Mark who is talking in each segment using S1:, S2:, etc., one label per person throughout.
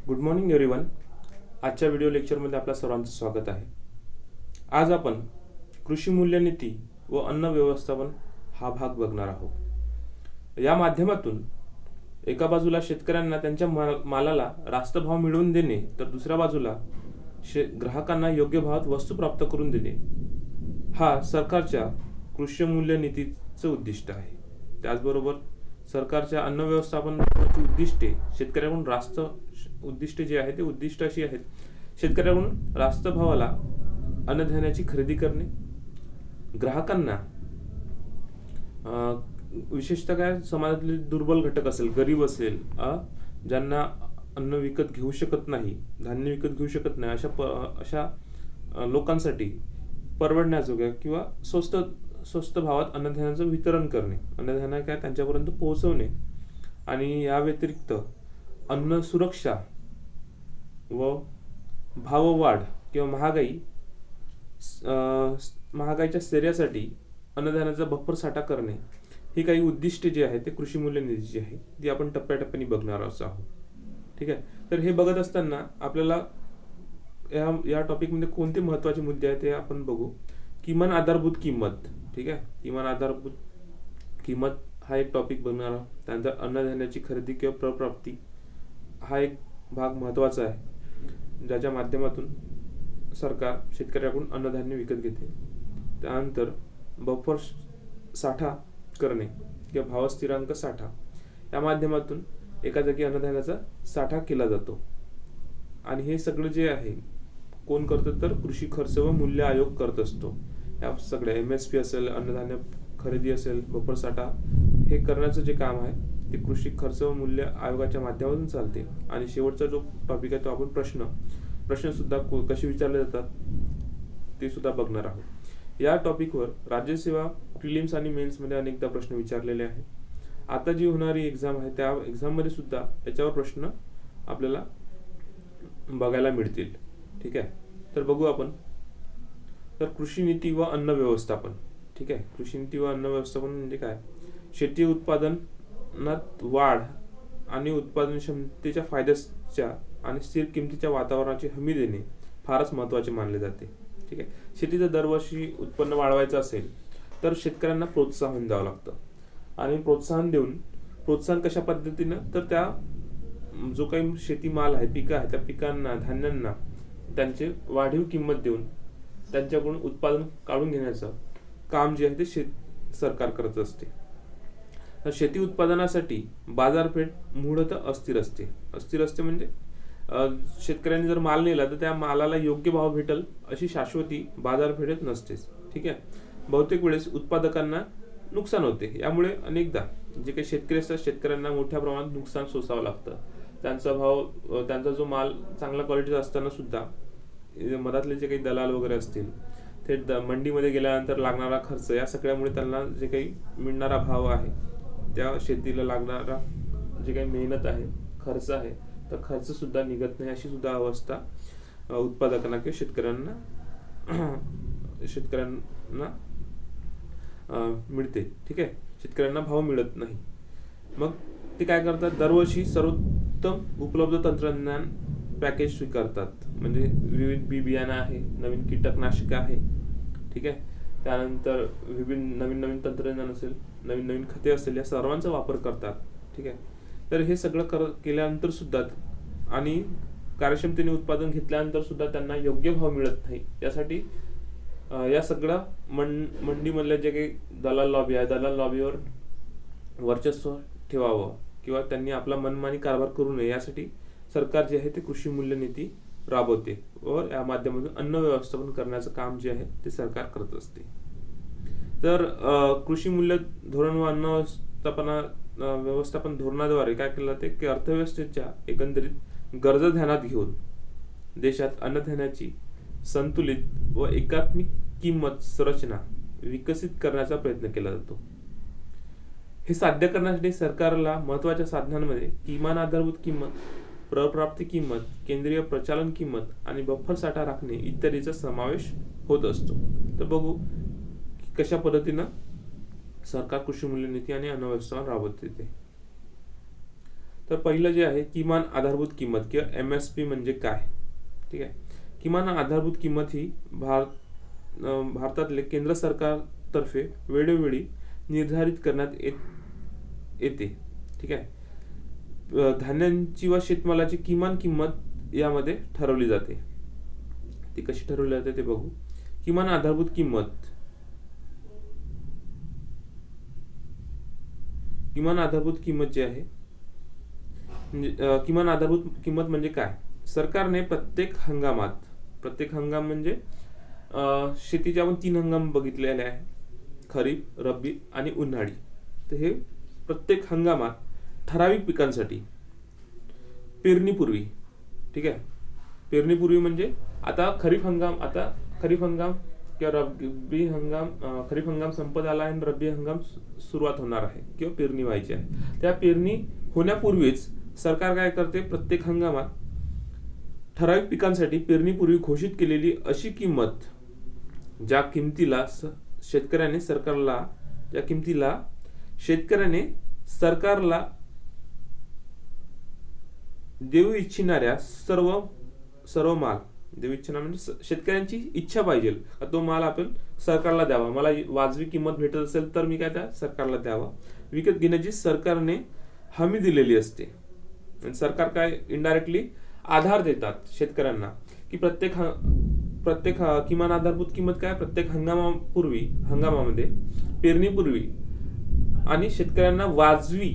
S1: Good morning everyone. आजच्या video लेक्चरमध्ये आपल्या सर्वांचं स्वागत आहे. आज आपण कृषी मूल्य नीती व अन्न व्यवस्थापन हा भाग बघणार आहोत. या माध्यमातून एका बाजूला शेतकऱ्यांना त्यांच्या मालाला रास्त भाव मिळवून देणे, तर दुसऱ्या बाजूला ग्राहकांना योग्य भावात वस्तू प्राप्त करून देणे हा सरकारच्या कृषी मूल्य नीतीचं उद्दिष्ट आहे. त्याचबरोबर सरकारच्या अन्न व्यवस्थापनाची उद्दिष्टे शेतकऱ्याकडून रास्त उद्दिष्टे जे आहे ते उद्दिष्ट अशी आहेत: शेतकऱ्याकडून रास्त भावाला अन्नधान्याची खरेदी करणे, ग्राहकांना विशेषतः काय समाजातले दुर्बल घटक असेल, गरीब असेल, ज्यांना अन्न विकत घेऊ शकत नाही, धान्य विकत घेऊ शकत नाही, अशा लोकांसाठी परवडण्याजोग्या किंवा स्वस्त भावात अन्नधान्याचं वितरण करणे, अन्नधान्य काय त्यांच्यापर्यंत पोहोचवणे, आणि या व्यतिरिक्त अन्न सुरक्षा व भाववाढ किंवा महागाईच्या स्थैर्यासाठी अन्नधान्याचा बफर साठा करणे ही काही उद्दिष्टे जी आहे ते कृषी मूल्य निधीची आहे, ती आपण टप्प्याटप्प्याने बघणार आहोत. ठीक आहे. तर हे बघत असताना आपल्याला या टॉपिकमध्ये कोणते महत्त्वाचे मुद्दे आहेत ते आपण बघू. किमान आधारभूत किंमत. ठीक आहे. किमान आधारभूत किंमत हा एक टॉपिक बघणार आहोत. त्यानंतर अन्नधान्याची खरेदी किंवा प्रप्राप्ती हा एक भाग महत्त्वाचा आहे, ज्याच्या माध्यमातून सरकार शेतकऱ्याकडून अन्नधान्य विकत घेते. त्यानंतर बफर साठा करणे किंवा भावस्थिरांक साठा या माध्यमातून एका जागी अन्नधान्याचा साठा केला जातो. आणि हे सगळं जे आहे कोण करतं, तर कृषी खर्च व मूल्य आयोग करत असतो. या सगळ्या MSP असेल, अन्नधान्य खरेदी असेल, बफर साठा हे करण्याचं जे काम आहे ते कृषी खर्च व मूल्य आयोगाच्या माध्यमातून चालते. आणि शेवटचा जो टॉपिक आहे तो आपण प्रश्न सुद्धा कसे विचारले जातात ते सुद्धा बघणार आहोत. या टॉपिकवर राज्यसेवा प्रिलिम्स आणि मेन्समध्ये अनेकदा प्रश्न विचारलेले आहेत. आता जी होणारी एक्झाम आहे त्या एक्झाममध्ये सुद्धा याच्यावर प्रश्न आपल्याला बघायला मिळतील. ठीक आहे. तर बघू आपण. तर कृषी नीती व अन्न व्यवस्थापन. ठीक आहे. कृषी नीती व अन्न व्यवस्थापन म्हणजे काय? शेती उत्पादनात वाढ आणि उत्पादन क्षमतेच्या फायद्याच्या आणि स्थिर किमतीच्या वातावरणाची हमी देणे फारच महत्त्वाचे मानले जाते. ठीक आहे. शेतीचं दरवर्षी उत्पन्न वाढवायचं असेल तर शेतकऱ्यांना प्रोत्साहन द्यावं लागतं. आणि प्रोत्साहन कशा पद्धतीनं, तर त्या जो काही शेतीमाल आहे, पिकं आहे, त्या पिकांना, धान्यांना त्यांचे वाढीव किंमत देऊन त्यांच्याकडून उत्पादन काढून घेण्याचं काम जे आहे ते सरकार करत असते. तर शेती उत्पादनासाठी बाजारपेठ मूळतः अस्थिर असते म्हणजे शेतकऱ्यांनी जर माल नेला तर त्या मालाला योग्य भाव भेटेल अशी शाश्वती बाजारपेठेत नसतेच. ठीक आहे. बहुतेक वेळेस उत्पादकांना नुकसान होते. यामुळे अनेकदा जे काही शेतकरी असतात शेतकऱ्यांना मोठ्या प्रमाणात नुकसान सोसावं लागतं. त्यांचा जो माल चांगल्या क्वालिटीचा असताना सुद्धा मधातले जे काही दलाल वगैरे असतील ते मंडीमध्ये गेल्यानंतर लागणारा खर्च, या सगळ्यामुळे त्यांना जे काही मिळणारा भाव आहे, त्या शेतीला लागणारा जे काही मेहनत आहे, खर्च आहे, तर खर्च सुद्धा निघत नाही, अशी सुद्धा अवस्था उत्पादकांना किंवा शेतकऱ्यांना मिळते. ठीक आहे. शेतकऱ्यांना भाव मिळत नाही. मग ते काय करतात, दरवर्षी सर्वोत्तम उपलब्ध तंत्रज्ञान पॅकेज स्वीकारतात. म्हणजे विविध बी बियाणं आहे, नवीन कीटकनाशक आहे. ठीक आहे. त्यानंतर नवीन तंत्रज्ञान असेल, नवीन खते असेल, या सर्वांचा वापर करतात. ठीक आहे. तर हे सगळं केल्यानंतर सुद्धा आणि कार्यक्षमतेने उत्पादन घेतल्यानंतर सुद्धा त्यांना योग्य भाव मिळत नाही. यासाठी या सगळ्या मंडीमधल्या जे काही दलाल लॉबी आहे, दलाल लॉबीवर वर्चस्व ठेवावं किंवा त्यांनी आपला मनमानी कारभार करू नये, यासाठी सरकार जे आहे ते कृषी मूल्य नीती राबवते व या माध्यमातून अन्न व्यवस्थापन करण्याचं काम जे आहे ते सरकार करत असते. तर कृषी मूल्य धोरण व अन्न व्यवस्थापन धोरणाद्वारे काय केलं जाते की अर्थव्यवस्थेच्या एकंदरीत गरजा ध्यानात घेऊन देशात अन्नधान्याची संतुलित व एकात्मिक किंमत संरचना विकसित करण्याचा प्रयत्न केला जातो. हे साध्य करण्यासाठी सरकारला महत्त्वाच्या साधनांमध्ये किमान आधारभूत किंमत, प्रप्राप्ती किंमत, केंद्रीय प्रचालन किंमत आणि बफर साठा राखणे इत्यादीचा समावेश होत असतो. तर बघू कशा पद्धतीनं सरकार कृषी मूल्य नीती आणि अन्न व्यवस्थापन राबवते ते. तर पहिलं जे आहे किमान आधारभूत किंमत किंवा MSP म्हणजे काय. ठीक आहे. किमान आधारभूत किंमत ही भारतातले केंद्र सरकारतर्फे वेळोवेळी निर्धारित करण्यात येते. ठीक आहे. धान्यांची व शेतमालाची किमान किंमत यामध्ये ठरवली जाते. ती कशी ठरवली जाते ते बघू. किमान आधारभूत किंमत जी आहे, किमान आधारभूत किंमत म्हणजे काय. सरकारने प्रत्येक हंगाम म्हणजे शेतीचे आपण 3 हंगाम बघितलेले आहे, खरीप, रब्बी आणि उन्हाळी. तर हे प्रत्येक हंगामात ठराविक पिकांसाठी पेरणीपूर्वी, ठीक आहे, पेरणीपूर्वी म्हणजे आता खरीप हंगाम किंवा रब्बी हंगाम, खरीप हंगाम संपत आला आणि रब्बी हंगाम सुरुवात होणार आहे किंवा पेरणी व्हायची आहे. त्या पेरणी होण्यापूर्वीच सरकार काय करते, प्रत्येक हंगामात ठराविक पिकांसाठी पेरणीपूर्वी घोषित केलेली अशी किंमत ज्या किमतीला शेतकऱ्याने सरकारला देऊ इच्छिणाऱ्या सर्व माल, देऊ इच्छिणार म्हणजे शेतकऱ्यांची इच्छा पाहिजे तो माल आपण सरकारला द्यावा. मला वाजवी किंमत भेटत असेल तर मी काय त्या सरकारला द्यावा. विकत घेण्याची सरकारने हमी दिलेली असते. सरकार काय इनडायरेक्टली आधार देतात शेतकऱ्यांना की प्रत्येक किमान आधारभूत किंमत काय, प्रत्येक हंगामामध्ये पेरणीपूर्वी आणि शेतकऱ्यांना वाजवी,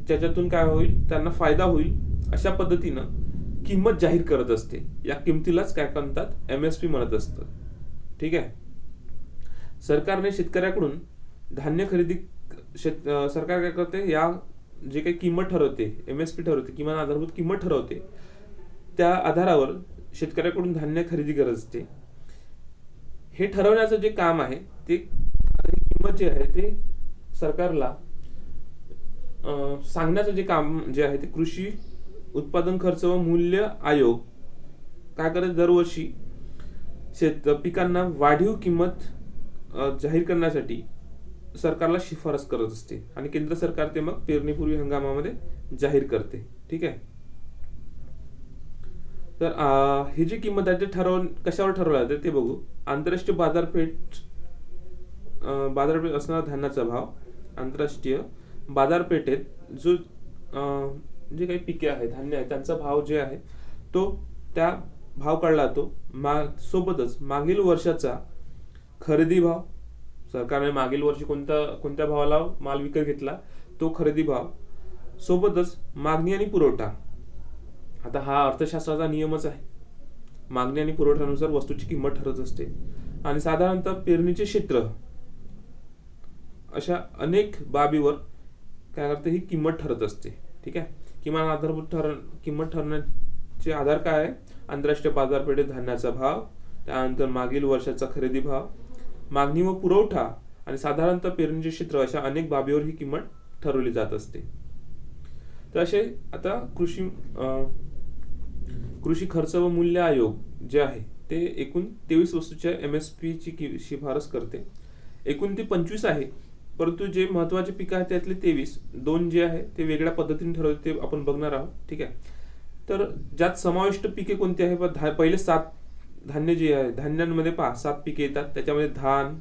S1: ज्याच्यातून काय होईल, त्यांना फायदा होईल अशा पद्धतीनं किंमत जाहीर करत असते. या किमतीलाच काय म्हणतात, MSP म्हणत असतात. ठीक आहे. सरकारने शेतकऱ्याकडून धान्य खरेदी सरकार काय करते, या जे काही किंमत ठरवते, MSP ठरवते, किमान आधारभूत किंमत ठरवते, त्या आधारावर शेतकऱ्याकडून धान्य खरेदी करत असते. हे ठरवण्याचं जे काम आहे ते किंमत जे आहे ते सरकारला सांगण्याचं जे काम जे आहे ते कृषी उत्पादन खर्च व मूल्य आयोग काय करते, दरवर्षी पिकांना वाढीव किंमत जाहीर करण्यासाठी सरकारला शिफारस करत असते आणि केंद्र सरकार ते मग पेरणीपूर्वी हंगामामध्ये जाहीर करते. ठीक आहे. तर ही जी किंमत आहे ते कशावर ठरवलं जाते ते बघू. आंतरराष्ट्रीय बाजारपेठ असणारा धान्याचा भाव, आंतरराष्ट्रीय बाजारपेठेत जो जे काही पिके आहे, धान्य आहे, त्यांचा भाव जे आहे तो त्या भाव काढला जातो. सोबतच मागील वर्षाचा खरेदी भाव, सरकारने मागील वर्षी कोणत्या भावाला माल विकत घेतला तो खरेदी भाव, सोबतच मागणी आणि पुरवठा. आता हा अर्थशास्त्राचा नियमच आहे, मागणी आणि पुरवठ्यानुसार वस्तूची किंमत ठरत असते. आणि साधारणतः पेरणीचे क्षेत्र, अशा अनेक बाबीवर काय करते, ही किंमत ठरत असते. ठीक आहे. किमान आधारभूत किंमत ठरण्याचे आधार काय आहे, आंतरराष्ट्रीय बाजारपेठेत धान्याचा भाव, त्यानंतर मागील वर्षाचा खरेदी भाव, मागणी व पुरवठा आणि साधारणतः पेरणीचे क्षेत्र, अशा अनेक बाबीवर ही किंमत ठरवली जात असते. तर असे आता कृषी खर्च व मूल्य आयोग जे आहे ते एकूण 23 वस्तूच्या MSP ची शिफारस करते. एकूण ते 25 आहे, परंतु जे महत्वाचे पीक आहेत त्यातले 2 जे आहे ते वेगळ्या पद्धतीने ठरवते, ते आपण बघणार आहोत. ठीक आहे. तर ज्यात समाविष्ट पिके कोणती आहे, पहिले 7 धान्य जे आहे, धान्यांमध्ये 7 पिके येतात. त्याच्यामध्ये धान,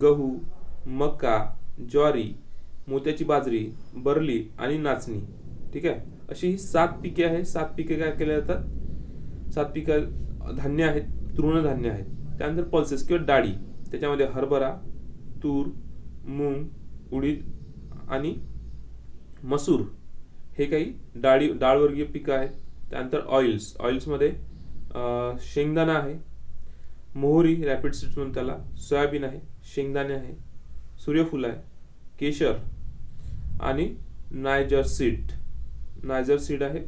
S1: गहू, मका, ज्वारी, मोत्याची बाजरी, बरली आणि नाचणी. ठीक आहे. अशी ही 7 पिके आहे. 7 पिके काय केले जातात, 7 पिके धान्य आहेत, तृणधान्य आहेत. त्यानंतर पल्सेस किंवा डाळी, त्याच्यामध्ये हरभरा, तूर, मूग, उडीद आणि मसूर हे काही डाळवर्गीय पिकं आहेत. त्यानंतर ऑइल्समध्ये शेंगदाणा आहे, मोहरी, रॅपिड सीड्स म्हणून त्याला, सोयाबीन आहे, शेंगदाणे आहे, सूर्यफूल आहे, केशर आणि नायजर सीड आहे.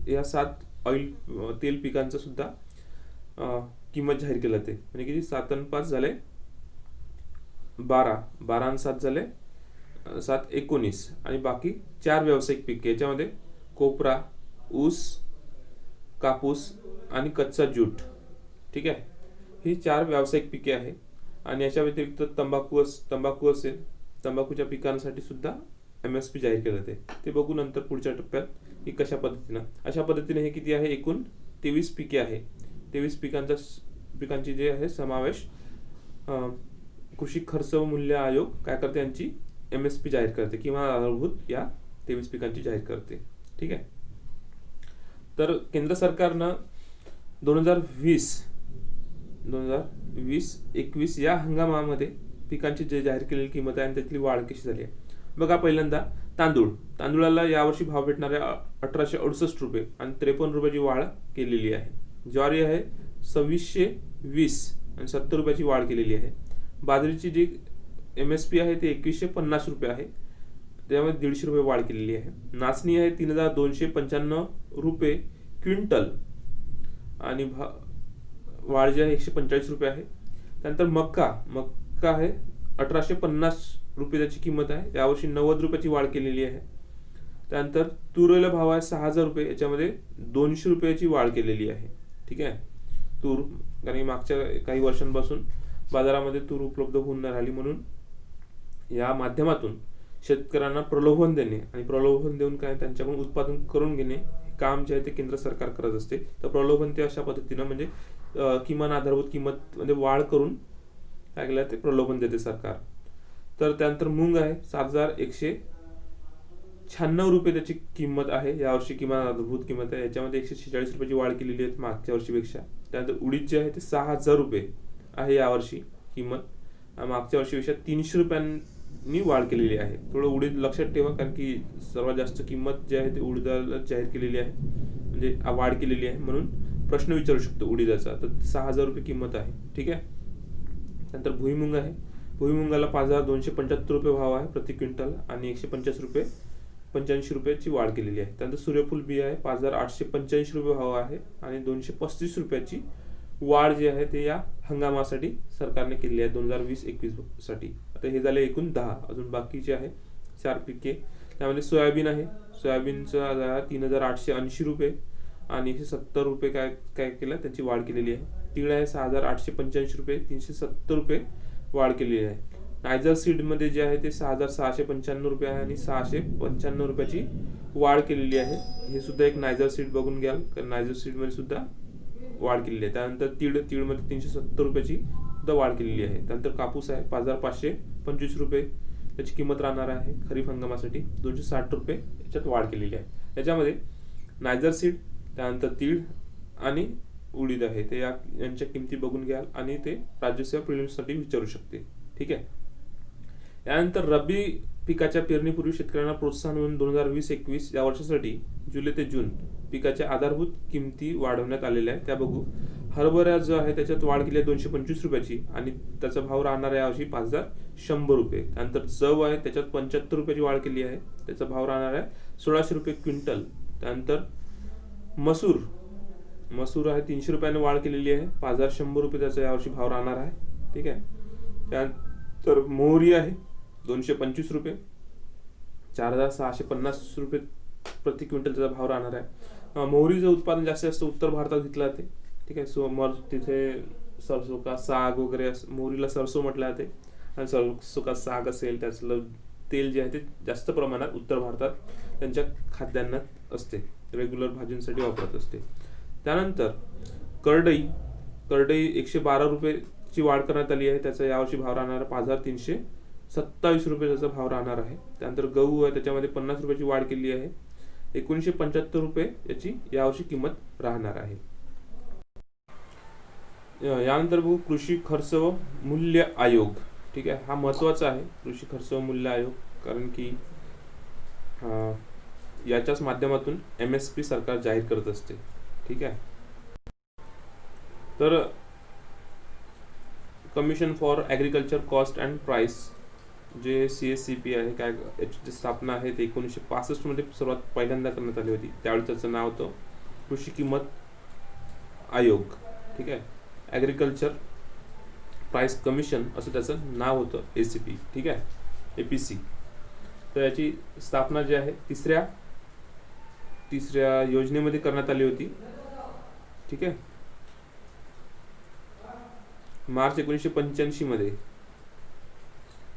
S1: या 7 तेल पिकांचं सुद्धा किंमत जाहीर केली जाते. म्हणजे किती, 7 आणि 5 झाले 12 आणि 7 झाले 7, 19 आणि बाकी 4 व्यावसायिक पिके. याच्यामध्ये कोपरा, ऊस, कापूस आणि कच्चा ज्यूट. ठीक आहे. ही 4 व्यावसायिक पिके आहे. आणि याच्या व्यतिरिक्त तंबाखू असेल, तंबाखूच्या पिकांसाठी सुद्धा MSP जाहीर केलं ते बघू नंतर पुढच्या टप्प्यात की कशा पद्धतीनं. अशा पद्धतीने हे किती आहे, एकूण 23 पिके आहे. 23 पिकांची जे आहे समावेश कृषी खर्च व मूल्य आयोग काय करते, यांची MSP जाहीर करते, किमान आधारभूत या 23 पिकांची जाहीर करते. ठीक आहे. तर केंद्र सरकारनं 2020-21 या हंगामामध्ये पिकांची जे जाहीर केलेली किंमत आहे आणि त्यातली वाढ कशी झाली आहे बघा. पहिल्यांदा तांदूळाला यावर्षी भाव भेटणारे 1868 रुपये आणि 53 रुपयाची वाढ केलेली आहे. ज्वारी आहे 2620 आणि 70 रुपयाची वाढ केलेली आहे. बाजरीची जी MSP आहे ते 2150 रुपये आहे, त्यामध्ये 150 रुपये वाढ केलेली आहे. नाचणी आहे 3295 रुपये क्विंटल आणि वाढ जी आहे 145 रुपये आहे. त्यानंतर मक्का आहे 1850 रुपये त्याची किंमत आहे, यावर्षी 90 रुपयाची वाढ केलेली आहे. त्यानंतर तुरीला भाव आहे 6000 रुपये, याच्यामध्ये 200 रुपयाची वाढ केलेली आहे. ठीक आहे. तूर, कारण मागच्या काही वर्षांपासून बाजारामध्ये तूर उपलब्ध होऊन नाही राहिली, म्हणून या माध्यमातून शेतकऱ्यांना प्रलोभन देणे आणि प्रलोभन देऊन काय त्यांच्याकडून उत्पादन करून घेणे हे काम जे आहे ते केंद्र सरकार करत असते. तर प्रलोभन ते अशा पद्धतीनं म्हणजे किमान आधारभूत किंमत मध्ये वाढ करून काय केलं ते प्रलोभन देते सरकार. तर त्यानंतर मूग आहे 7196 रुपये त्याची किंमत आहे, यावर्षी किमान आधारभूत किंमत आहे, याच्यामध्ये 146 रुपयाची वाढ केलेली आहे मागच्या वर्षीपेक्षा. त्यानंतर उडीद जे आहे ते 6000 रुपये आहे यावर्षी किंमत, मागच्या वर्षीपेक्षा 300 रुपयांनी वाढ केलेली आहे. थोडं उडीद लक्षात ठेवा, कारण की सर्वात जास्त किंमत जी आहे ते उडीदाला जाहीर केलेली आहे, म्हणजे वाढ केलेली आहे, म्हणून प्रश्न विचारू शकतो उडीदाचा. तर 6000 रुपये किंमत आहे. ठीक आहे. त्यानंतर भुईमुंग आहे, भुईमुंगाला 5275 रुपये भाव आहे प्रति क्विंटल आणि 185 रुपयाची वाढ केलेली आहे. त्यानंतर सूर्यफूल बी आहे 5885 रुपये भाव आहे आणि 235 रुपयाची वाढ जी आहे ते या हंगामासाठी सरकारने केली आहे 2020-21 साठी. आता हे झाले एकूण 10. अजून बाकीचे आहे 4 पिके. त्यामध्ये सोयाबीन आहे, सोयाबीनचा 3880 रुपये आणि 170 रुपये काय केलं त्याची वाढ केलेली आहे. तीळ आहे 6885 रुपये, 370 रुपये वाढ केलेली आहे. नायजर सीड मध्ये जे आहे ते 6695 रुपये आहे आणि 695 रुपयाची वाढ केलेली आहे. हे सुद्धा एक नायजर सीड बघून घ्याल, कारण नायजर सीड मध्ये सुद्धा वाढ केलेली आहे. त्यानंतर तीळमध्ये 370 रुपयाची सुद्धा वाढ केलेली आहे. त्यानंतर कापूस आहे 5525 रुपये त्याची किंमत राहणार आहे खरीप हंगामासाठी, 260 रुपये याच्यात वाढ केलेली आहे. याच्यामध्ये नायजर सीड, त्यानंतर तीळ आणि उडीद आहे ते यांच्या किमती बघून घ्याल आणि ते राज्यसेवा प्रिलिम्ससाठी विचारू शकते. ठीक आहे. यानंतर रब्बी पिकाच्या पेरणीपूर्वी शेतकऱ्यांना प्रोत्साहन म्हणून 2020-21 या वर्षासाठी जुलै ते जून पिकाच्या आधारभूत किमती वाढवण्यात आलेल्या आहेत, त्या बघू. हरभरा जो आहे त्याच्यात वाढ केली आहे 225 रुपयाची आणि त्याचा भाव राहणार आहे यावर्षी 5100 रुपये. त्यानंतर जव आहे त्याच्यात 75 रुपयाची वाढ केली आहे, त्याचा भाव राहणार आहे 1600 रुपये क्विंटल. त्यानंतर मसूर आहे 300 रुपयाने वाढ केलेली आहे, 5100 रुपये त्याचा यावर्षी भाव राहणार आहे. ठीक आहे. त्यानंतर मोहरी आहे 225 रुपये, 4650 रुपये प्रति क्विंटल त्याचा भाव राहणार आहे. मोहरीचं उत्पादन जास्त उत्तर भारतात घेतलं जाते. ठीक आहे. तिथे सरसो का साग वगैरे मोहरीला सरसो म्हटलं जाते आणि सरसो का साग असेल त्याचं तेल जे आहे ते जास्त प्रमाणात उत्तर भारतात त्यांच्या खाद्यान्नात असते, रेग्युलर भाजींसाठी वापरत असते. त्यानंतर करडई 112 रुपयाची वाढ करण्यात आली आहे, त्याचा यावर्षी भाव राहणार 5327 रुपये त्याचा भाव राहणार आहे. त्यानंतर गहू आहे त्याच्यामध्ये 50 रुपयाची वाढ केली आहे, 1975 रुपये याची यावर्षी किंमत राहणार आहे. यानंतर बघू कृषी खर्च व मूल्य आयोग. ठीक आहे. हा महत्वाचा आहे कृषी खर्च व मूल्य आयोग, कारण की याच्याच माध्यमातून MSP सरकार जाहीर करत असते. ठीक आहे. तर commission for agriculture cost and price जे CSCP आहे, काय याची स्थापना आहे ते 1965 मध्ये सर्वात पहिल्यांदा करण्यात आली होती. त्यावेळी त्याचं नाव होतं कृषी किंमत आयोग. ठीक आहे. ॲग्रिकल्चर प्राइस कमिशन असं त्याचं नाव होतं, ACP. ठीक आहे, APC. तर याची स्थापना जी आहे तिसऱ्या योजनेमध्ये करण्यात आली होती. ठीक आहे. मार्च 1985 मध्ये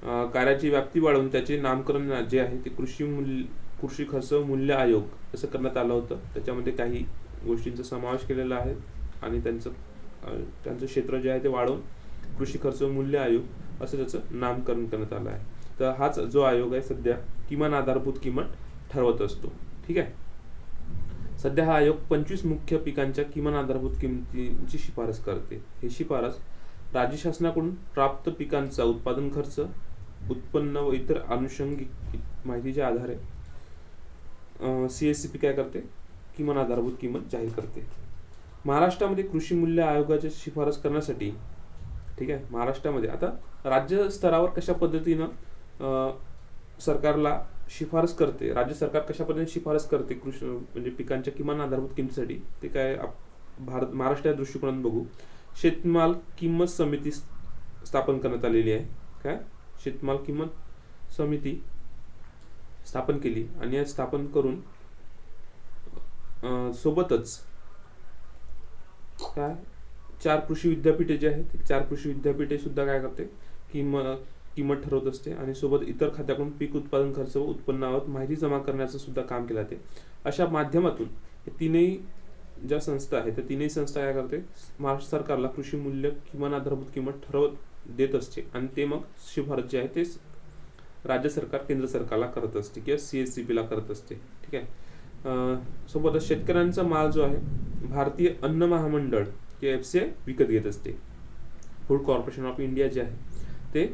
S1: कार्याची व्याप्ती वाढवून त्याचे नामकरण जे आहे ते कृषी खर्च मूल्य आयोग असं करण्यात आलं होतं. त्याच्यामध्ये काही गोष्टींचा समावेश केलेला आहे आणि त्यांचं क्षेत्र जे आहे ते वाढवून कृषी खर्च मूल्य आयोग असं त्याचं नामकरण करण्यात आलं आहे. तर हाच जो आयोग आहे सध्या किमान आधारभूत किंमत ठरवत असतो. ठीक आहे. सध्या हा आयोग 25 मुख्य पिकांच्या किमान आधारभूत किमतींची शिफारस करते. ही शिफारस राज्य शासनाकडून प्राप्त पिकांचा उत्पादन खर्च, उत्पन्न व इतर आनुषंगिक माहितीच्या आधारे CSCP काय करते, किमान आधारभूत किंमत जाहीर करते. महाराष्ट्रामध्ये कृषी मूल्य आयोगाची शिफारस करण्यासाठी, ठीक आहे, महाराष्ट्रामध्ये आता राज्य स्तरावर कशा पद्धतीनं सरकारला शिफारस करते, राज्य सरकार कशा पद्धतीने शिफारस करते कृषी म्हणजे पिकांच्या किमान आधारभूत किमतीसाठी, ते काय महाराष्ट्र दृष्टिकोनातून बघू. शेतमाल किंमत समिती स्थापन करण्यात आलेली आहे. काय शेतमाल किंमत समिती स्थापन केली आणि या स्थापन करून सोबतच काय 4 कृषी विद्यापीठे जे आहेत, 4 कृषी विद्यापीठे सुद्धा काय करते, किंमत ठरवत असते आणि सोबत इतर खात्याकडून पीक उत्पादन खर्च व उत्पन्नावर माहिती जमा करण्याचं सुद्धा काम केलं जाते. अशा माध्यमातून हे तीनही ज्या संस्था आहेत त्या तीनही संस्था काय करते, महाराष्ट्र सरकारला कृषी मूल्य किमान आधारभूत किंमत ठरवत देत असते आणि ते मग शिफारस जे आहे ते राज्य सरकार केंद्र सरकारला करत असते किंवा CSCP ला करत असते. ठीक आहे. सोबतच शेतकऱ्यांचा माल जो आहे भारतीय अन्न महामंडळ किंवा FCI विकत घेत असते. फूड कॉर्पोरेशन ऑफ इंडिया जे आहे ते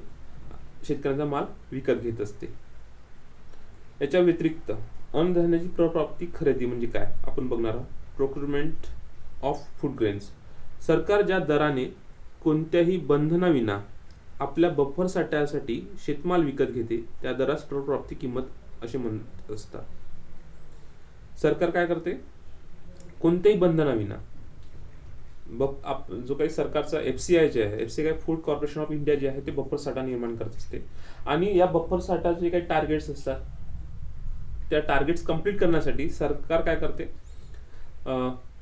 S1: शेतकऱ्यांचा माल विकत घेत असते. याच्या व्यतिरिक्त अन्नधान्याची प्रप्राप्ती खरेदी म्हणजे काय आपण बघणार आहोत. Procurement of food grains. सरकार ज्या दराने कोणत्याही बंधनाविना आपल्या बफर साठ्यासाठी शेतमाल विकत घेते त्या दरास प्रप्राप्ती किंमत असे म्हणत असतात. सरकार काय करते, कोणत्याही बंधनाविना जो काही सरकारचा FCI जे आहे, FCI food corporation of India जे आहे ते बफर साठा निर्माण करत असते आणि या बफर साठाचे काही टार्गेट्स असतात, त्या टार्गेट्स कंप्लीट करण्यासाठी सरकार काय करते,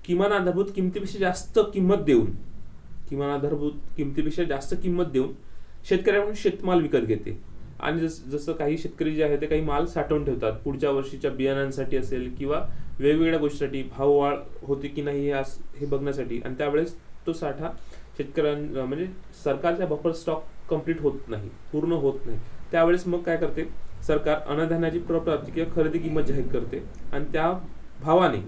S1: किमान आधारभूत किमतीपेक्षा जास्त किंमत देऊन शेतकऱ्यांकडून शेतमाल विकत घेते आणि जसं काही शेतकरी जे आहे ते काही माल साठवून ठेवतात पुढच्या वर्षीच्या बियाणांसाठी असेल किंवा वेगवेगळ्या गोष्टीसाठी, भाव वाढ होते की नाही हे बघण्यासाठी, आणि त्यावेळेस तो साठा शेतकऱ्यांना म्हणजे सरकारच्या बफर स्टॉक कंप्लीट होत नाही, पूर्ण होत नाही. त्यावेळेस मग काय करते सरकार, अन्नधान्याची प्रप्राप्ती किंवा खरेदी किंमत जाहीर करते आणि त्या भावाने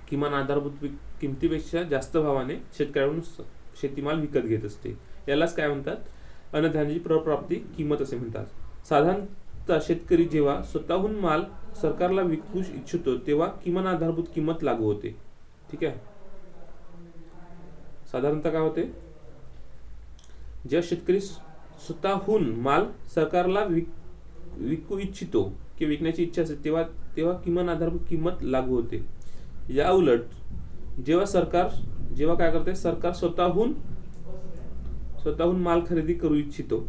S1: किमान आधारभूत किमतीपेक्षा जास्त भावाने शेतकऱ्यांकडून शेतीमाल विकत घेत असते. यालाच काय म्हणतात, अन्नधान्याची प्रप्राप्ती किंमत असे म्हणतात. साधारणतः शेतकरी जेव्हा स्वतःहून माल सरकारला विकू इच्छितो तेव्हा किमान आधारभूत किंमत लागू होते. ठीक आहे. साधारणतः काय होते, जेव्हा शेतकरी स्वतःहून माल सरकारला विकू इच्छितो किंवा विकण्याची इच्छा असते तेव्हा किमान आधारभूत किंमत लागू होते. या उलट जेव्हा काय करते, सरकार स्वतःहून माल खरेदी करू इच्छितो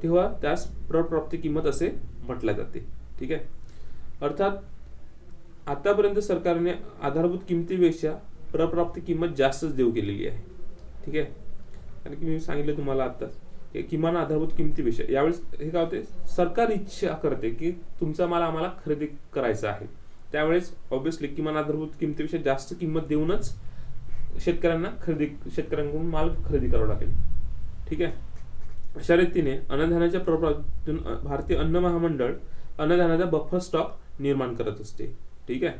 S1: तेव्हा त्यास प्रप्राप्ती किंमत असे म्हटले जाते. ठीक आहे. अर्थात आतापर्यंत सरकारने आधारभूत किमतीपेक्षा प्रप्राप्ती किंमत जास्तच देऊ केलेली आहे. ठीक आहे. कारण की मी सांगितलं तुम्हाला आताच किमान आधारभूत किमतीपेक्षा, यावेळेस हे काय होते, सरकार इच्छा करते की तुमचा माल आम्हाला खरेदी करायचा आहे, त्यावेळेस ऑब्विसली किमान आधारभूत किमतीपेक्षा जास्त किंमत देऊनच शेतकऱ्यांकडून माल खरेदी करावा लागेल. ठीक आहे. अशा रीतीने अन्नधान्याच्या प्रप्राप्तीतून भारतीय अन्न महामंडळ अन्नधान्याचा बफर स्टॉक निर्माण करत असते. ठीक आहे.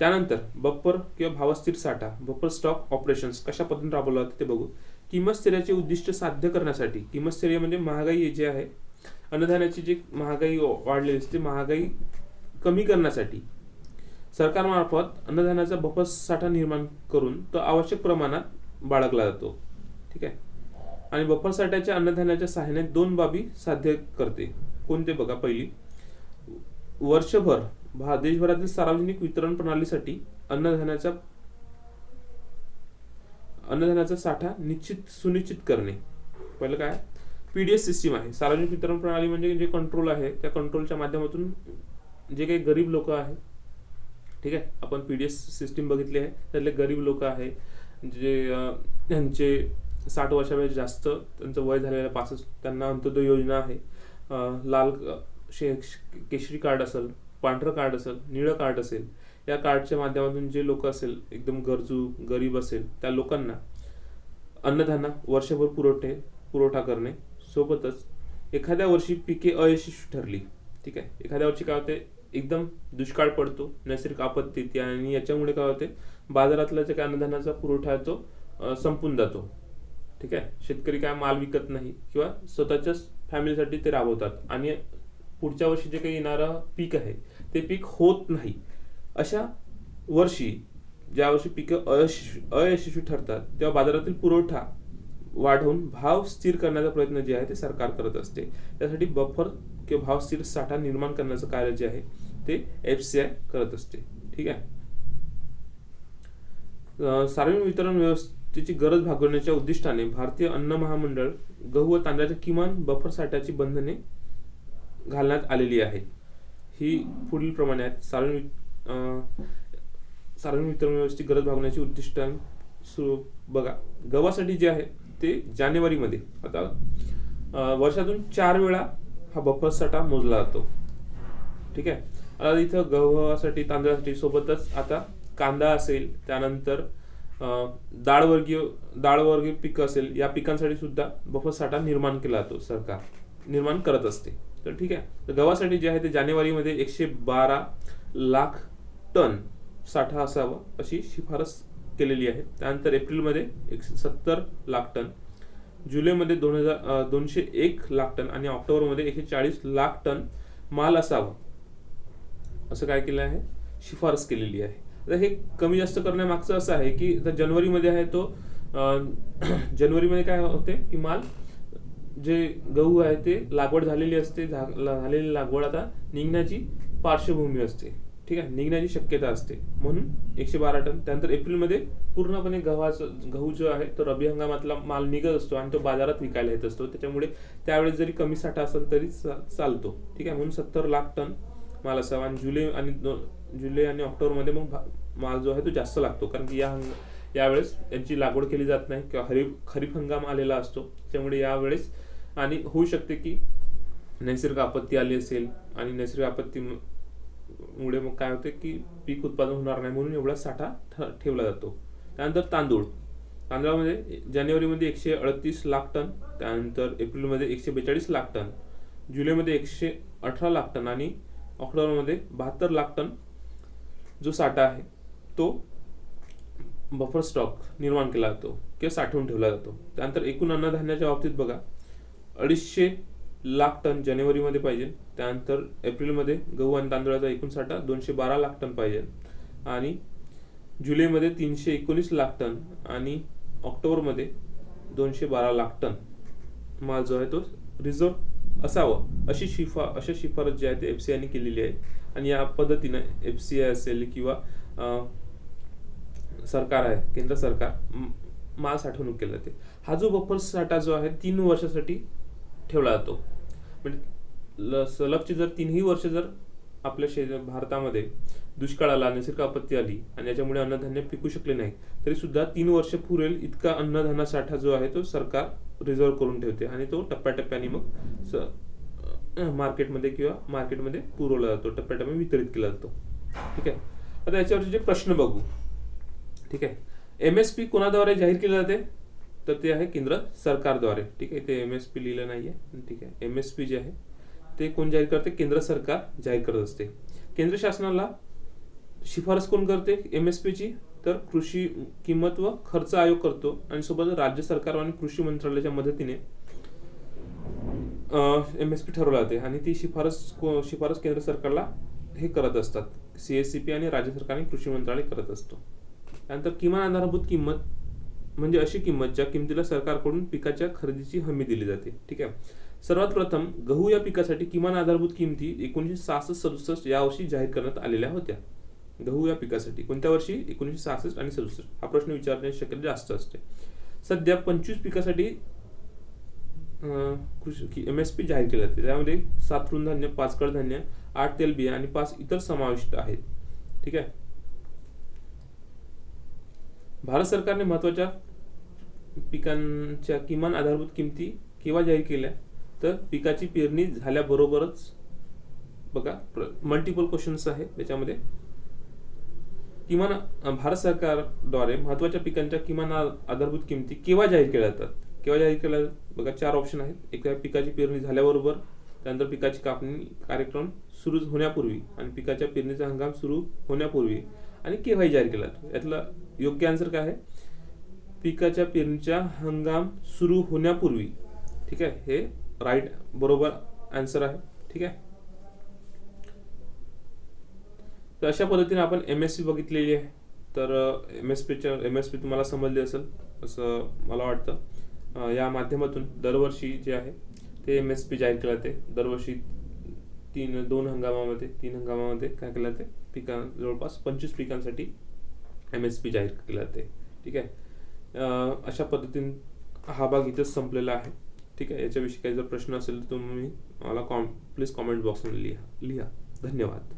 S1: त्यानंतर बफर किंवा भावस्थिर साठा, बफर स्टॉक ऑपरेशन्स कशा पद्धतीने राबवलं जाते ते बघू. किंमत स्थैर्याचे उद्दिष्ट साध्य करण्यासाठी, किंमत स्थैर्य म्हणजे महागाई जे आहे, अन्नधान्याची जी महागाई वाढलेली असते, महागाई कमी करण्यासाठी सरकारमार्फत अन्नधान्याचा बफर साठा निर्माण करून तो आवश्यक प्रमाणात बाळगला जातो. ठीक आहे. आणि बफर साठ्याच्या अन्नधान्याच्या सहाय्याने 2 बाबी साध्य करते. कोणते बघा. पहिली, वर्षभर देशभरातील सार्वजनिक वितरण प्रणालीसाठी अन्नधान्याचा साठा सुनिश्चित करणे. पहिलं काय, PDS सिस्टीम आहे. सार्वजनिक वितरण प्रणाली म्हणजे जे कंट्रोल आहे, त्या कंट्रोलच्या माध्यमातून जे काही गरीब लोक आहेत, ठीक आहे, आपण PDS सिस्टीम बघितली आहे, त्यातले गरीब लोक आहे जे त्यांचे 60 वर्षापेक्षा जास्त त्यांचं वय झालेलं 65 त्यांना अंत्योदय योजना आहे. लाल केशरी कार्ड असेल, पांढरं कार्ड असेल, निळं कार्ड असेल, या कार्डच्या माध्यमातून जे लोक असेल एकदम गरीब असेल त्या लोकांना अन्नधान्य वर्षभर पुरवठा करणे. सोबतच एखाद्या वर्षी पिके अयशस्वी ठरली, ठीक आहे, एखाद्या वर्षी काय होते एकदम दुष्काळ पडतो, नैसर्गिक आपत्ती, आणि याच्यामुळे काय होते बाजारातला जे काय अन्नधान्याचा पुरवठा आहे तो संपून जातो. ठीक आहे, शेतकरी काय माल विकत नाही किंवा स्वतःच्याच फॅमिलीसाठी ते राबवतात आणि पुढच्या वर्षी जे काही येणारं पीक आहे ते पीक होत नाही. अशा वर्षी ज्या वर्षी पिकं अयशस्वी ठरतात तेव्हा बाजारातील पुरवठा वाढवून भाव स्थिर करण्याचा प्रयत्न जे आहे ते सरकार करत असते. त्यासाठी बफर किंवा भाव स्थिर साठा निर्माण करण्याचं कार्य जे आहे ते FCI करत असते. ठीक आहे, सार्वजनिक वितरण व्यवस्थेची गरज भागवण्याच्या उद्दिष्टाने भारतीय अन्न महामंडळ गहू व तांदळाच्या किमान बफर साठ्याची बंधने घालण्यात आलेली आहेत. ही पुढील प्रमाणे आहेत. सार्वजनिक वितरण व्यवस्थेची गरज भागवण्याची उद्दिष्टाने बघा, गव्हासाठी जे आहे ते जानेवारीमध्ये, आता वर्षातून 4 वेळा हा बफर साठा मोजला जातो. ठीक आहे, आता इथं गव्हासाठी, तांदळासाठी सोबतच आता कांदा असेल, त्यानंतर डाळवर्गीय पिकं असेल, या पिकांसाठी सुद्धा बफर साठा निर्माण केला जातो, सरकार निर्माण करत असते. तर ठीक आहे, तर गव्हासाठी जे आहे ते जानेवारीमध्ये 112 लाख टन साठा असावा अशी शिफारस केलेली आहे. त्यानंतर एप्रिलमध्ये 170 लाख टन, जुलैमध्ये 201 लाख टन आणि ऑक्टोबरमध्ये 140 लाख टन माल असावा असं काय केलं आहे, शिफारस केलेली आहे. आता हे कमी जास्त करण्यामागचं असं आहे की आता जानेवारीमध्ये आहे तो जानेवारीमध्ये काय होते की माल जे गहू आहे ते लागवड झालेली असते, झालेली लागवड आता निघण्याची पार्श्वभूमी असते. ठीक आहे, निघण्याची शक्यता असते, म्हणून 112 टन. त्यानंतर एप्रिलमध्ये पूर्णपणे गहू जो आहे तो रब्बी हंगामातला माल निघत असतो आणि तो बाजारात विकायला येत असतो, त्याच्यामुळे त्यावेळेस जरी कमी साठा असेल तरी चालतो. ठीक आहे, म्हणून 70 लाख टन माल असावा. आणि जुलै आणि ऑक्टोबरमध्ये मग माल जो आहे तो जास्त लागतो, कारण की यावेळेस यांची लागवड केली जात नाही किंवा खरीप हंगाम आलेला असतो, त्यामुळे यावेळेस आणि होऊ शकते की नैसर्गिक आपत्ती आली असेल आणि नैसर्गिक आपत्तीमुळे मग काय होते की पीक उत्पादन होणार नाही, म्हणून एवढा साठा ठेवला जातो. त्यानंतर तांदळामध्ये जानेवारीमध्ये 138 लाख टन, त्यानंतर एप्रिलमध्ये 142 लाख टन, जुलैमध्ये 118 लाख टन आणि ऑक्टोबरमध्ये 72 लाख टन जो साठा आहे तो बफर स्टॉक निर्माण केला जातो किंवा साठवून ठेवला जातो. त्यानंतर एकूण अन्नधान्याच्या बाबतीत बघा, 250 लाख टन जानेवारीमध्ये पाहिजे, त्यानंतर एप्रिलमध्ये गहू आणि तांदळाचा एकूण साठा 212 लाख टन पाहिजे आणि जुलैमध्ये 319 लाख टन आणि ऑक्टोबरमध्ये 212 लाख टन माल जो आहे तो रिझर्व्ह असावं अशी शिफारस जी आहे ते FCI केलेली आहे. आणि या पद्धतीने FCI असेल किंवा सरकार आहे, केंद्र सरकार माल साठवणूक केला जाते. हा जो बफर साठा जो आहे 3 वर्षासाठी ठेवला जातो. म्हणजे सलगची जर 3ही वर्ष जर आपल्या भारतामध्ये दुष्काळ आला, नैसर्गिक आपत्ती आली आणि याच्यामुळे अन्नधान्य पिकू शकले नाही, तरी सुद्धा 3 वर्ष पुरेल इतका अन्नधान्य साठा जो आहे तो सरकार रिझर्व्ह करून ठेवते आणि तो टप्प्याटप्प्याने मग मार्केटमध्ये पुरवला जातो, टप्प्याटप्प्याने वितरित केला जातो. ठीक आहे, आता याच्यावरचे जे प्रश्न बघू. ठीक आहे, MSP कोणाद्वारे जाहीर केले जाते, तर ते आहे केंद्र सरकारद्वारे. ठीक आहे, ते MSP लिहिलं नाहीये. ठीक आहे, MSP जे आहे ते कोण जाहीर करते, केंद्र सरकार जाहीर करत असते. केंद्र शासनाला शिफारस कोण करते MSP ची, तर कृषी किंमत व खर्च आयोग करतो आणि सोबत राज्य सरकार आणि कृषी मंत्रालयाच्या मदतीने MSP ठरवला जाते आणि ती शिफारस केंद्र सरकारला हे करत असतात, CSCP आणि राज्य सरकार आणि कृषी मंत्रालय करत असतो. त्यानंतर किमान आधारभूत किंमत म्हणजे अशी किंमत ज्या किमतीला सरकारकडून पिकाच्या खरेदीची हमी दिली जाते. ठीक आहे, सर्वात प्रथम गहू या पिकासाठी किमान आधारभूत किमती 1966-67 या वर्षी जाहीर करण्यात आलेल्या होत्या. गहू या पिकासाठी कोणत्या वर्षी, 1966 आणि 67. हा प्रश्न विचारण्याची शक्यता जास्त असते. सध्या 25 पिकासाठी MSP जाहीर केले जाते. त्यामध्ये 7 तृणधान्य, 5 कडधान्य, 8 तेलबिया आणि 5 इतर समाविष्ट आहेत. ठीक आहे, भारत सरकारने महत्वाच्या पिकांच्या किमान आधारभूत किमती केव्हा जाहीर केल्या, तर पिकाची पेरणी झाल्याबरोबरच. बघा मल्टिपल क्वेश्चन्स आहेत त्याच्यामध्ये. किमान भारत सरकारद्वारे महत्वाच्या पिकांच्या किमान आधारभूत किमती केव्हा जाहीर केल्या जातात. केव्हा जाहीर केल्या जातात, बघा 4 ऑप्शन आहेत. एक आहे पिकाची पेरणी झाल्याबरोबर, त्यानंतर पिकाची कापणी कार्यक्रम सुरू होण्यापूर्वी, आणि पिकाच्या पेरणीचा हंगाम सुरू होण्यापूर्वी, आणि केव्हाही जाहीर केला जातो. यातला योग्य आन्सर काय आहे, पिकाच्या पेरणीचा हंगाम सुरू होण्यापूर्वी. ठीक आहे, हे राईट बरोबर आन्सर आहे. ठीक आहे, तर अशा पद्धतीने आपण MSP बघितलेली आहे. तर MSP तुम्हाला समजली असेल असं मला वाटतं. या माध्यमातून दरवर्षी जे आहे ते MSP जाहीर केलं जाते. दरवर्षी 3 हंगामामध्ये काय केलं जाते, जवळपास 25 पिकांसाठी MSP जाहीर केलं जाते. ठीक आहे, अशा पद्धतीने हा भाग इथेच संपलेला आहे. ठीक आहे, याच्याविषयी काही जर प्रश्न असेल तर तुम्ही मला प्लीज कॉमेंट बॉक्समध्ये लिहा. धन्यवाद.